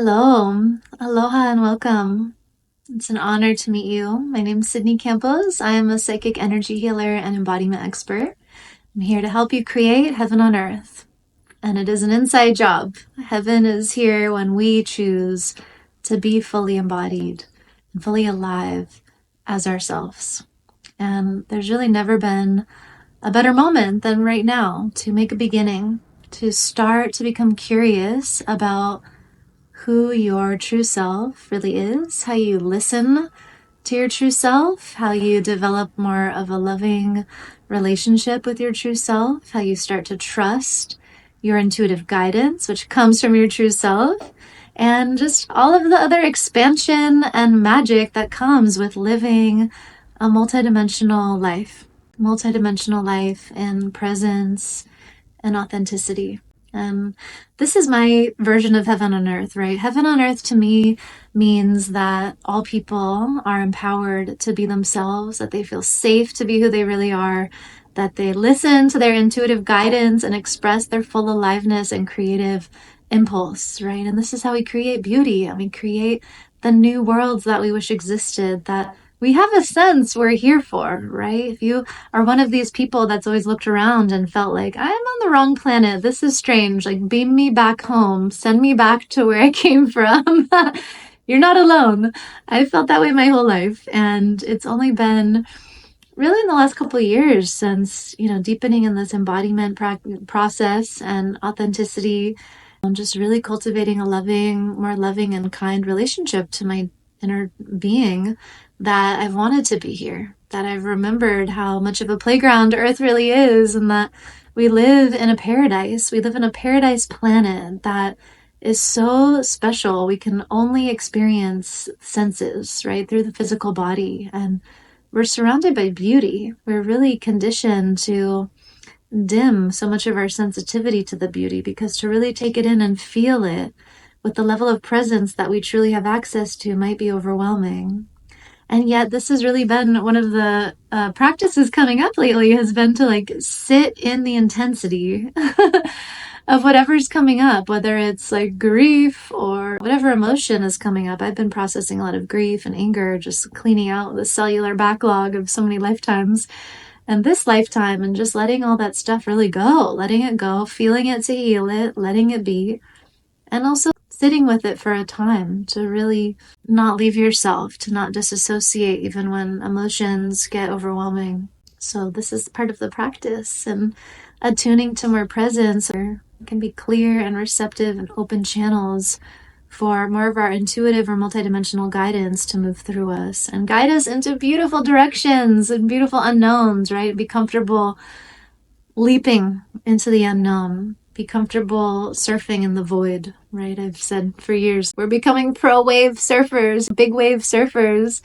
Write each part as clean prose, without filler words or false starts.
Hello, aloha and welcome. It's an honor to meet you. My name is Sydney Campos. I am a psychic energy healer and embodiment expert. I'm here to help you create heaven on earth. And it is an inside job. Heaven is here when we choose to be fully embodied and fully alive as ourselves. And there's really never been a better moment than right now to make a beginning, to start to become curious about who your true self really is, how you listen to your true self, how you develop more of a loving relationship with your true self, how you start to trust your intuitive guidance, which comes from your true self, and just all of the other expansion and magic that comes with living a multidimensional life in presence and authenticity. And this is my version of heaven on earth, right? Heaven on earth to me means that all people are empowered to be themselves, that they feel safe to be who they really are, that they listen to their intuitive guidance and express their full aliveness and creative impulse, right? And this is how we create beauty, and we create the new worlds that we wish existed, that we have a sense we're here for, right? If you are one of these people that's always looked around and felt like, I'm on the wrong planet, this is strange, like beam me back home, send me back to where I came from, you're not alone. I felt that way my whole life, and it's only been really in the last couple of years since, deepening in this embodiment process and authenticity, and just really cultivating a more loving and kind relationship to my inner being, that I've wanted to be here, that I've remembered how much of a playground Earth really is, and that we live in a paradise. We live in a paradise planet that is so special. We can only experience senses, right, through the physical body. And we're surrounded by beauty. We're really conditioned to dim so much of our sensitivity to the beauty, because to really take it in and feel it with the level of presence that we truly have access to might be overwhelming. And yet this has really been one of the practices coming up lately, has been to sit in the intensity of whatever's coming up, whether it's like grief or whatever emotion is coming up. I've been processing a lot of grief and anger, just cleaning out the cellular backlog of so many lifetimes and this lifetime, and just letting all that stuff really go, letting it go, feeling it to heal it, letting it be, and also sitting with it for a time to really not leave yourself, to not disassociate even when emotions get overwhelming. So this is part of the practice, and attuning to more presence, or can be clear and receptive and open channels for more of our intuitive or multidimensional guidance to move through us and guide us into beautiful directions and beautiful unknowns, right? Be comfortable leaping into the unknown. Be comfortable surfing in the void, right? I've said for years, we're becoming pro wave surfers, big wave surfers,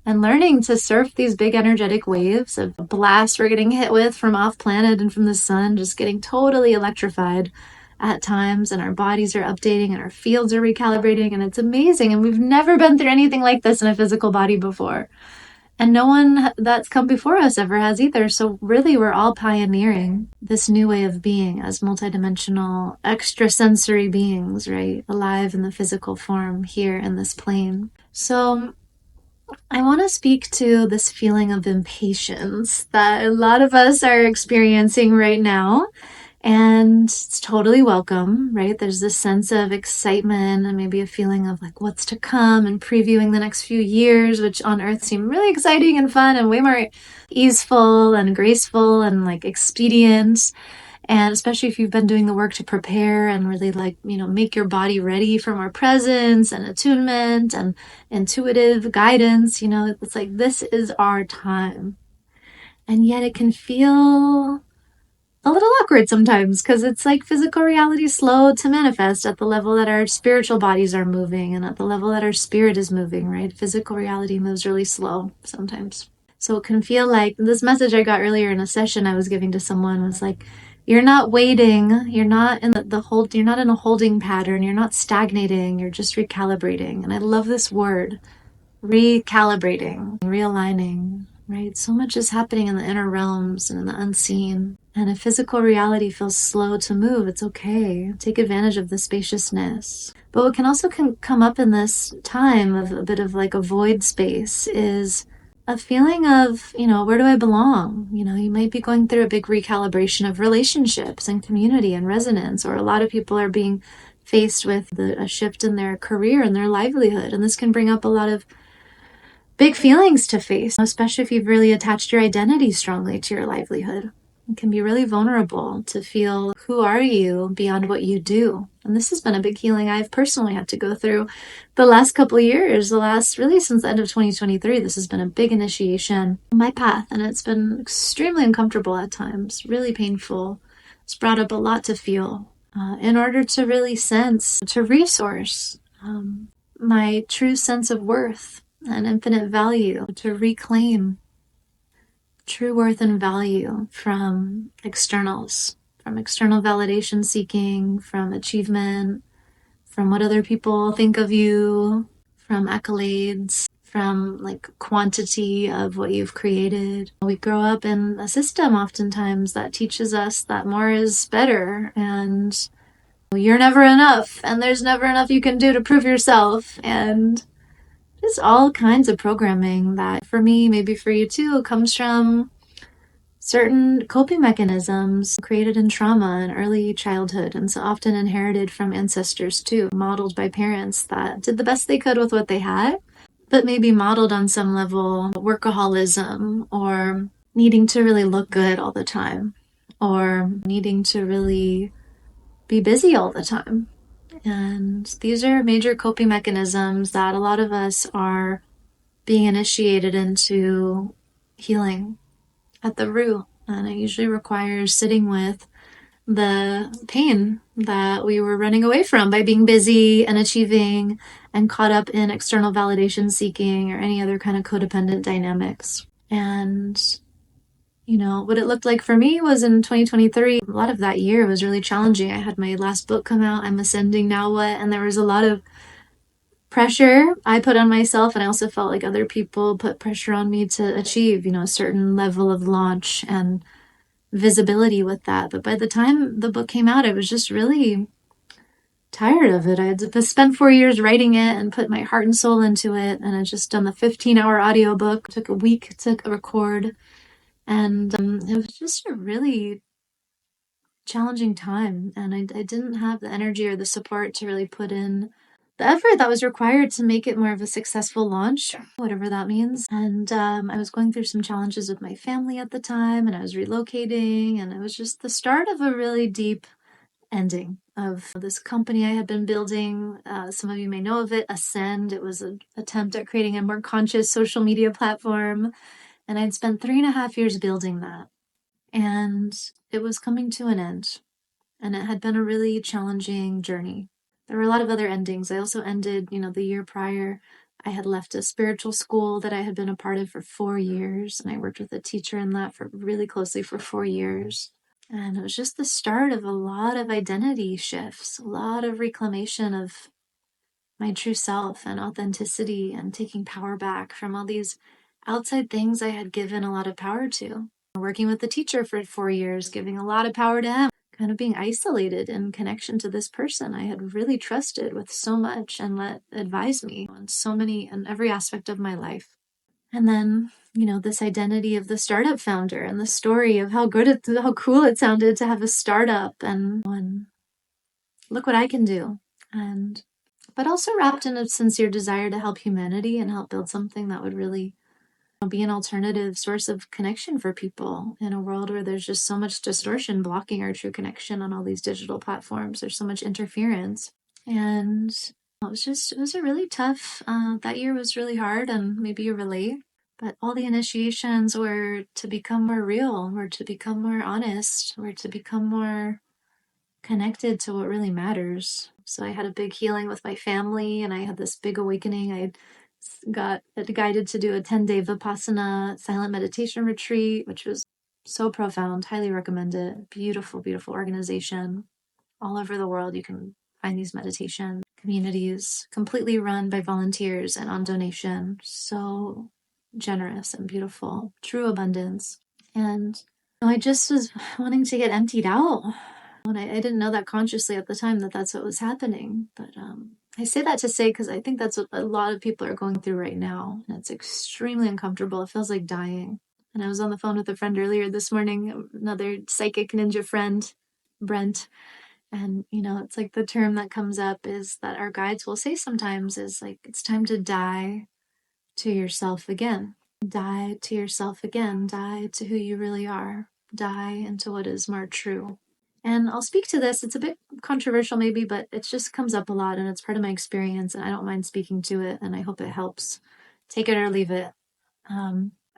and learning to surf these big energetic waves of blast we're getting hit with from off planet and from the sun, just getting totally electrified at times, and our bodies are updating and our fields are recalibrating, and it's amazing. And we've never been through anything like this in a physical body before. And no one that's come before us ever has either. So really, we're all pioneering this new way of being as multidimensional, extrasensory beings, right? Alive in the physical form here in this plane. So I want to speak to this feeling of impatience that a lot of us are experiencing right now. And it's totally welcome, right? There's this sense of excitement and maybe a feeling of like what's to come and previewing the next few years, which on Earth seem really exciting and fun and way more easeful and graceful and like expedient. And especially if you've been doing the work to prepare and really make your body ready for more presence and attunement and intuitive guidance, it's like this is our time. And yet it can feel a little awkward sometimes, because it's like physical reality slow to manifest at the level that our spiritual bodies are moving and at the level that our spirit is moving, right? Physical reality moves really slow sometimes. So it can feel like this message I got earlier in a session I was giving to someone was like, you're not waiting, you're not in you're not in a holding pattern, you're not stagnating, you're just recalibrating. And I love this word, recalibrating, realigning, right? So much is happening in the inner realms and in the unseen. And if physical reality feels slow to move, it's okay. Take advantage of the spaciousness. But what can also come up in this time of a bit of like a void space is a feeling of, where do I belong? You might be going through a big recalibration of relationships and community and resonance, or a lot of people are being faced with a shift in their career and their livelihood. And this can bring up a lot of big feelings to face, especially if you've really attached your identity strongly to your livelihood. It can be really vulnerable to feel, who are you beyond what you do? And this has been a big healing I've personally had to go through the last couple of years, really since the end of 2023. This has been a big initiation on my path, and it's been extremely uncomfortable at times, really painful. It's brought up a lot to feel in order to really sense, to resource my true sense of worth and infinite value, to reclaim true worth and value from externals, from external validation seeking, from achievement, from what other people think of you, from accolades, from like quantity of what you've created. We grow up in a system oftentimes that teaches us that more is better, and you're never enough, and there's never enough you can do to prove yourself, and just all kinds of programming that, for me, maybe for you too, comes from certain coping mechanisms created in trauma in early childhood, and so often inherited from ancestors too, modeled by parents that did the best they could with what they had, but maybe modeled on some level workaholism, or needing to really look good all the time, or needing to really be busy all the time. And these are major coping mechanisms that a lot of us are being initiated into healing at the root. And it usually requires sitting with the pain that we were running away from by being busy and achieving and caught up in external validation seeking or any other kind of codependent dynamics. And what it looked like for me was in 2023, a lot of that year was really challenging. I had my last book come out, I'm Ascending Now What? And there was a lot of pressure I put on myself, and I also felt like other people put pressure on me to achieve, a certain level of launch and visibility with that. But by the time the book came out, I was just really tired of it. I had spent 4 years writing it and put my heart and soul into it, and I just done the 15-hour audiobook. It took a week to record, and it was just a really challenging time, and I didn't have the energy or the support to really put in the effort that was required to make it more of a successful launch, whatever that means. And I was going through some challenges with my family at the time, and I was relocating, and it was just the start of a really deep ending of this company I had been building. Some of you may know of it, Ascend. It was an attempt at creating a more conscious social media platform, and I'd spent 3.5 years building that, and it was coming to an end. And it had been a really challenging journey. There were a lot of other endings. I also ended, the year prior, I had left a spiritual school that I had been a part of for 4 years, and I worked with a teacher in that for really closely for 4 years. And it was just the start of a lot of identity shifts, a lot of reclamation of my true self and authenticity, and taking power back from all these outside things I had given a lot of power to. Working with the teacher for 4 years, giving a lot of power to him, kind of being isolated in connection to this person I had really trusted with so much and let advise me in every aspect of my life. And then, this identity of the startup founder and the story of how cool it sounded to have a startup, and look what I can do. But also wrapped in a sincere desire to help humanity and help build something that would really be an alternative source of connection for people in a world where there's just so much distortion blocking our true connection on all these digital platforms. There's so much interference. And it was a really tough, that year was really hard, and maybe you relate. But all the initiations were to become more real, were to become more honest, were to become more connected to what really matters. So I had a big healing with my family, and I had this big awakening. I got guided to do a 10-day Vipassana silent meditation retreat, which was so profound. Highly recommend it. Beautiful, beautiful organization. All over the world, you can find these meditation communities, completely run by volunteers and on donation. So generous and beautiful, true abundance. And I just was wanting to get emptied out. And I didn't know that consciously at the time that that's what was happening. But I say that to say, because I think that's what a lot of people are going through right now. And it's extremely uncomfortable. It feels like dying. And I was on the phone with a friend earlier this morning, another psychic ninja friend, Brent. And, it's like the term that comes up is that our guides will say sometimes is like, it's time to die to yourself again. Die to yourself again. Die to who you really are. Die into what is more true. And I'll speak to this. It's a bit controversial maybe, but it just comes up a lot and it's part of my experience and I don't mind speaking to it and I hope it helps. Take it or leave it.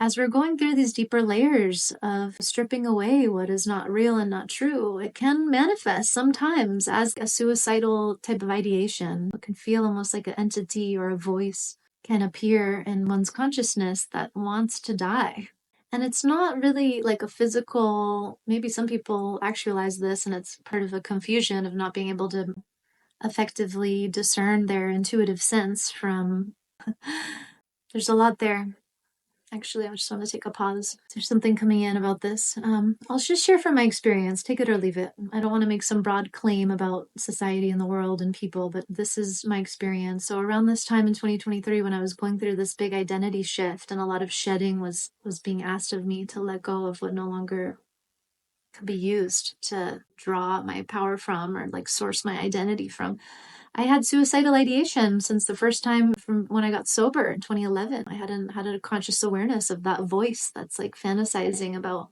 As we're going through these deeper layers of stripping away what is not real and not true, it can manifest sometimes as a suicidal type of ideation. It can feel almost like an entity or a voice can appear in one's consciousness that wants to die. And it's not really like a physical, maybe some people actualize this and it's part of a confusion of not being able to effectively discern their intuitive sense from, there's a lot there. Actually, I just want to take a pause. There's something coming in about this. I'll just share from my experience, take it or leave it. I don't want to make some broad claim about society and the world and people, but this is my experience. So around this time in 2023, when I was going through this big identity shift and a lot of shedding was being asked of me to let go of what no longer could be used to draw my power from or like source my identity from. I had suicidal ideation since the first time from when I got sober in 2011. I hadn't had a conscious awareness of that voice that's like fantasizing about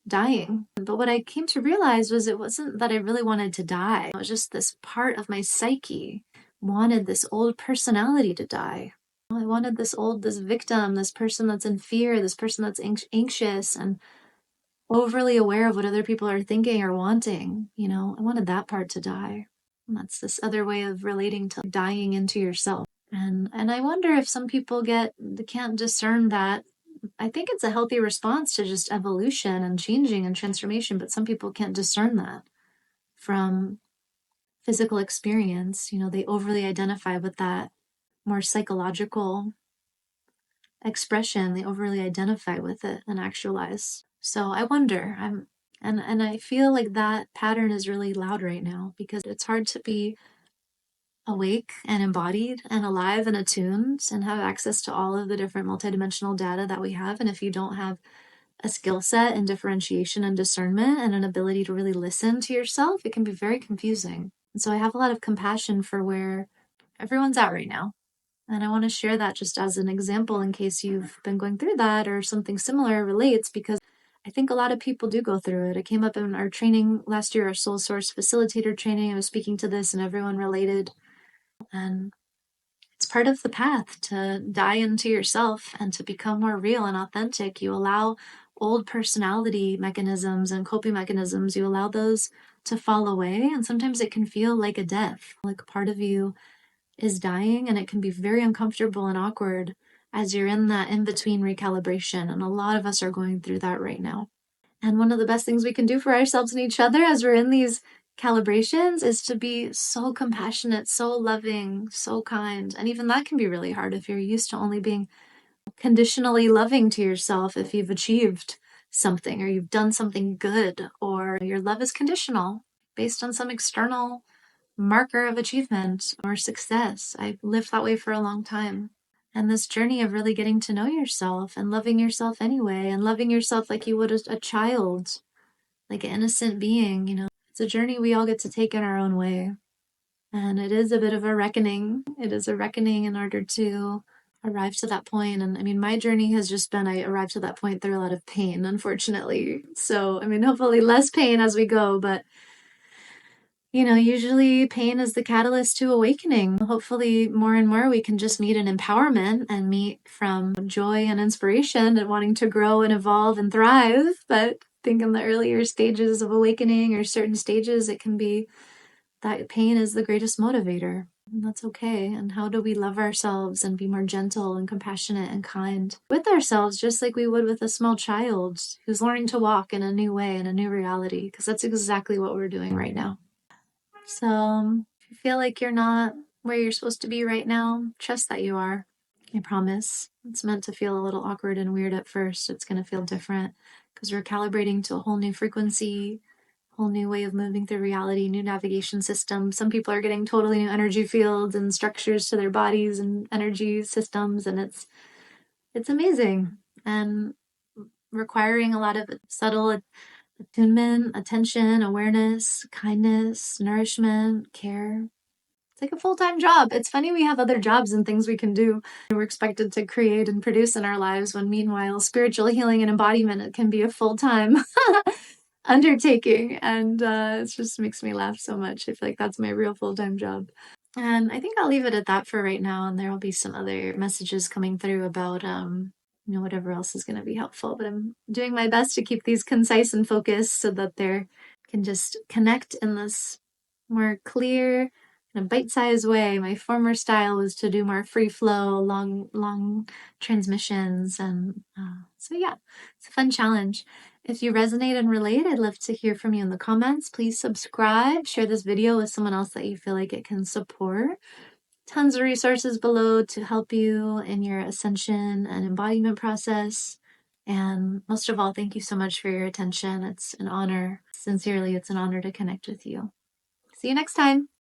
dying. But what I came to realize was it wasn't that I really wanted to die. It was just this part of my psyche wanted this old personality to die. I wanted this victim, this person that's in fear, this person that's anxious and overly aware of what other people are thinking or wanting. I wanted that part to die. And that's this other way of relating to dying into yourself. And I wonder if some people can't discern that. I think it's a healthy response to just evolution and changing and transformation, but some people can't discern that from physical experience. They overly identify with that more psychological expression. They overly identify with it and actualize. So I wonder, and I feel like that pattern is really loud right now because it's hard to be awake and embodied and alive and attuned and have access to all of the different multidimensional data that we have. And if you don't have a skill set in differentiation and discernment and an ability to really listen to yourself, it can be very confusing. And so I have a lot of compassion for where everyone's at right now. And I want to share that just as an example in case you've been going through that or something similar relates, because I think a lot of people do go through it. It came up in our training last year, our Soul Source Facilitator training. I was speaking to this and everyone related. And it's part of the path to die into yourself and to become more real and authentic. You allow old personality mechanisms and coping mechanisms, you allow those to fall away. And sometimes it can feel like a death, like a part of you is dying, and it can be very uncomfortable and awkward as you're in that in-between recalibration. And a lot of us are going through that right now. And one of the best things we can do for ourselves and each other as we're in these calibrations is to be so compassionate, so loving, so kind. And even that can be really hard if you're used to only being conditionally loving to yourself if you've achieved something or you've done something good, or your love is conditional based on some external marker of achievement or success. I've lived that way for a long time. And this journey of really getting to know yourself and loving yourself anyway, and loving yourself like you would a child, like an innocent being, it's a journey we all get to take in our own way. And it is a bit of a reckoning. It is a reckoning in order to arrive to that point. And I mean, my journey has just been, I arrived to that point through a lot of pain, unfortunately. So, I mean, hopefully less pain as we go, but usually pain is the catalyst to awakening. Hopefully more and more we can just meet in empowerment and meet from joy and inspiration and wanting to grow and evolve and thrive. But I think in the earlier stages of awakening or certain stages, it can be that pain is the greatest motivator. And that's okay. And how do we love ourselves and be more gentle and compassionate and kind with ourselves, just like we would with a small child who's learning to walk in a new way, in a new reality? Because that's exactly what we're doing right now. So if you feel like you're not where you're supposed to be right now, trust that you are. I promise. It's meant to feel a little awkward and weird at first. It's going to feel different because we're calibrating to a whole new frequency, whole new way of moving through reality, new navigation system. Some people are getting totally new energy fields and structures to their bodies and energy systems, and it's amazing and requiring a lot of subtle attunement, attention, awareness, kindness, nourishment, care. It's like a full-time job. It's funny we have other jobs and things we can do. We're expected to create and produce in our lives when meanwhile spiritual healing and embodiment, it can be a full-time undertaking. And it just makes me laugh so much. I feel like that's my real full-time job. And I think I'll leave it at that for right now. And there will be some other messages coming through about, whatever else is going to be helpful. But I'm doing my best to keep these concise and focused so that they can just connect in this more clear, in a bite-sized way. My former style was to do more free flow, long transmissions. And so yeah, it's a fun challenge. If you resonate and relate, I'd love to hear from you in the comments. Please subscribe, share this video with someone else that you feel like it can support. Tons of resources below to help you in your ascension and embodiment process. And most of all, thank you so much for your attention. It's an honor. Sincerely, it's an honor to connect with you. See you next time.